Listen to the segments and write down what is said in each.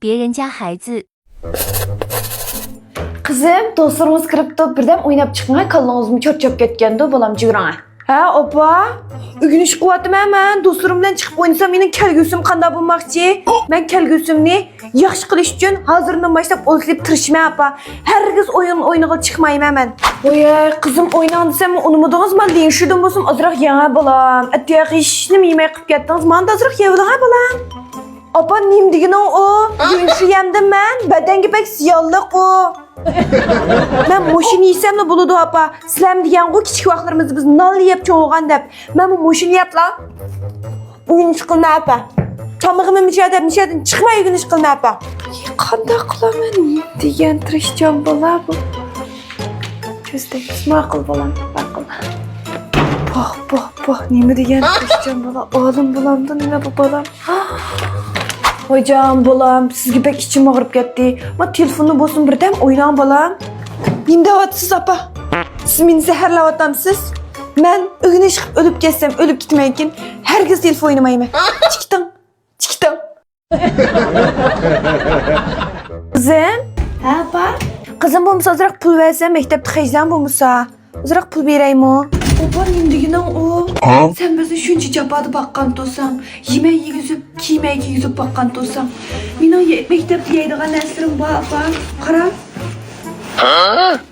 别人家孩子。 Kızım, dostlarımız kırıptı. Birden oynap çıkmaya kallanızmı çöp ketkendi. Balam cıgırana. Ha, opa. Bugün iş kuvvetim hemen. Dostlarımdan çıkıp oynasam benim kelgüsüm kanda bulmakçı. Ben kelgüsümni yaxşı kılış için hazırından başlayıp olsayıp tırışmaya apa. Herkes oynağa çıkmayayım hemen. Oy, kızım oynandı sen mi unumadınız mı? Deyin şuradan bolsun azırak yana balam. Etiyak işini mi yemeğe kıp gettiniz? Bana da azırak yemeğe balam. Apa neyim degin o? Yürüyüşü yendim ben. Beden gibi siyallık o. Ben moşini yesem de buludu apa. Sizlem diyen o küçük vaxtlarımızı biz nal yiyip çoğuğan dep. Ben bu moşini yap la. Bugün iş kılma apa. Tamığımı müşahedin çıkma bugün iş kılma apa. Kanda kılamın diyen tırışacağım bala bu. Gözde kısma akıl balam. Akıl. Bah neymi diyen tırışacağım bala. Oğlum bulamdı nime bu balam. Hocam balam sizge pek içim ağrıp ketdi. Ma telefonu bolsun birden oynan balam. Nimde vatsız apa? Siz meni zehirlavatamsız. Men ögüne çıkıp ölüp ketsem, ölüp gitmeyken herkes telefon oynamayma. Çıktım. Kızım? Ha apa? Kızım bulmusa azırak pul versem, mektepte heclan bulmusa. Azırak pul vereyim o. Opa nimdigine o. Sen bizni şuncha japada baqqan to'sam, yemeği yegizib, kiymeği yegizib baqqan to'sam. Meni maktabda yeydigan narsalarım bor apa. Qara.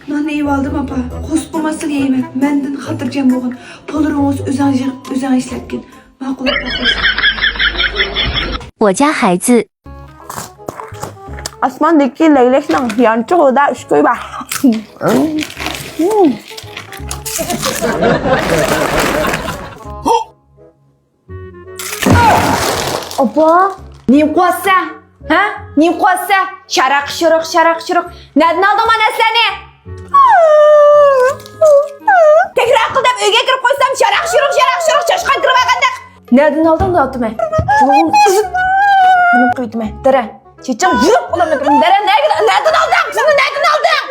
Nonni yeb oldim apa. Qo'sib bo'lmasa yeyman. Mendan xotirjam bo'lgin. Pullarimiz o'zing ishlatgin. Ma'qul apa. 我家孩子。 Osmondagi laylakning yanchug'ida ushkuy bor. Opa, neyim qo'ysa? Ha? Neyim qo'ysa? Sharaq shiriq. Nereden aldın bana seni? Tekrar qil deb uyga kirib qo'ysam sharaq shiriq chashqan kirib olgandek. Nereden aldın da atma? Bunu qo'ydime. Dara. Çiçeğim yürüp olamadım. Dara nereden aldın? Şunu nereden aldın?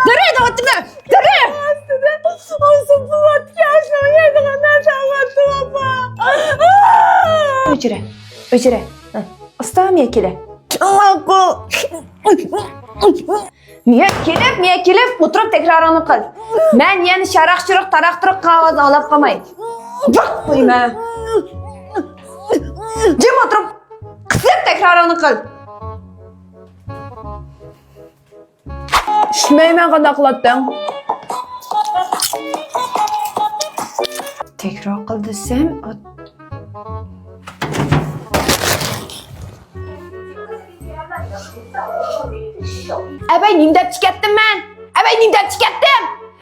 Dara da atma. Dara. Olsun bu atıyorsun. Yerden nereden aldın baba? Öcüre. Asla mı yekile? Niye kelip oturup tekrarını kıl. Ben yani şaraq taraq qavaz alap qalmayım. Bak koyma. Cem oturup kısıp tekrarını kıl. Şmeymen qanda qılattın. Tekrar kıl desem... Abay nimdep çıkarttım ben.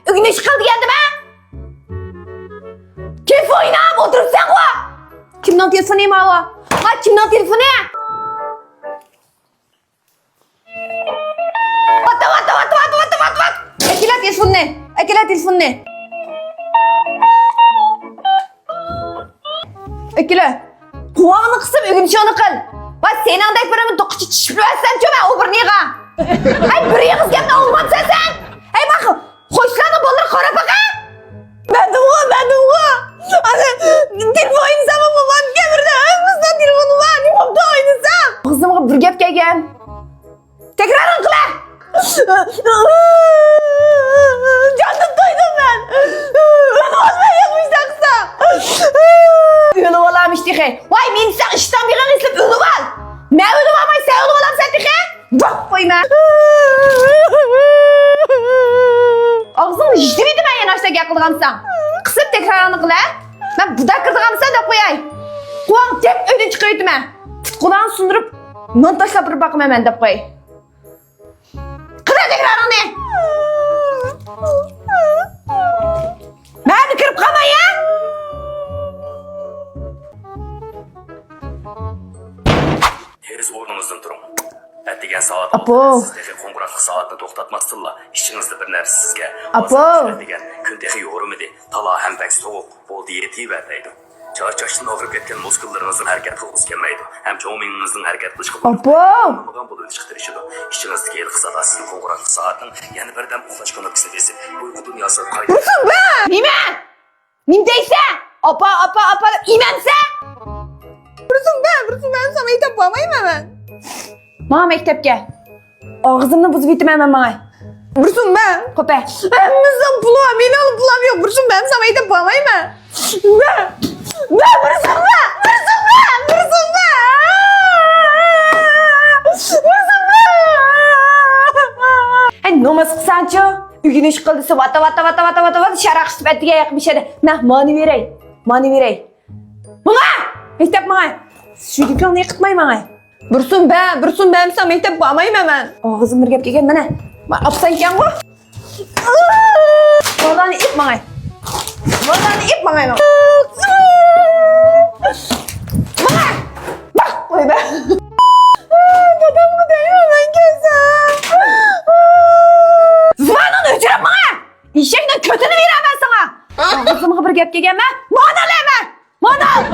Ögün iş kıldı geldim ha. Telefonuna oturup sen koy. Kimden telefonu yeme o? Ha kimden telefonu ya? Vat. Ekile telefonunu. Ekile. Kulağını kısıp ögün işi onu kıl. Bak senin andayıp birimin dokuçu çişpilmezsen çöme o bir niye? Ay bir yığız gelme olmam sen. Ay bak hoşlanın bolları kara baka. Ben de o. Hani telefon oynasam ama babam gelirdi. Ay kızdan telefonu var. Babamda oynasam. Kızım bir gep gelgen. Tekrarın kıla. Canım duydum ben. Ben olmayayım saksa. Ölü olam işte ki. Vay men sen işten bir an islip ölü ol. Ben ölü olmay sen ölü olam sen ki. Bak koyma. Ağzını işte miydi ben yanaşta yakılgamsam? Kısıp tekrarını kıla. Ben budak kırdıgamsam da koyay. Kulağın tep ödün çıkıyordum ben. Kulağını sundurup montaj yapıp bakım hemen de koy. Kıla tekrarını. Ben kırıp kalma ya. Tez o'rningizdan turing. Atdigan soat Apo. sizdagi qo'ng'iroqli soatni to'xtatmasdinlar. Ishingizda bir narsa sizga. Apo. degan kun texi yo'g'rimidi. Talo ham bak sovuq bo'ldi yetivermaydi. Charchashdan og'rib ketgan muskullaringizning harakat qilg'isi kelmaydi. Ham cho'mingizning harakat qilish Apo. Nima bo'lib chiqtirishidi. Ishingizga el qisada sizning qo'ng'iroqli soatning yana birdan uxlashga nokisi desa, uyqu dunyosi qayta. Nime? Nimdeyse? Apa. İmense? Bursun ben sana Bana mektepke. Ağzımda buz bitim hemen bana. Bursun ben. Köpe. Hemimizden pulu var. Beni alıp bulamıyor. Bursun ben sana mektep bağmayayım mı? Ben. Bursun ben. Bursun ben. Bursun ben. Bursun ben. Hey namaz kısançı. Güneş kılısı vata şarak sıfatiye yakmış hadi. Nah mani verey. Mani verey. Mama! Mektep bana. Şu dükkanı yıkıtmayın bana. Bursun ben sana mektep bağmayayım hemen. Ağzım bir gep gelgen bana. Apsan ki yangu. Oradan ip bana. Oradan ip bana. Bana! Bak! Oy be. Babamı değil hemen kesem. Zıvanın ötürüm bana. İşekle kötünü verem ben sana. Ağzıma bir gep gelgen ben. Manal hemen. Manal!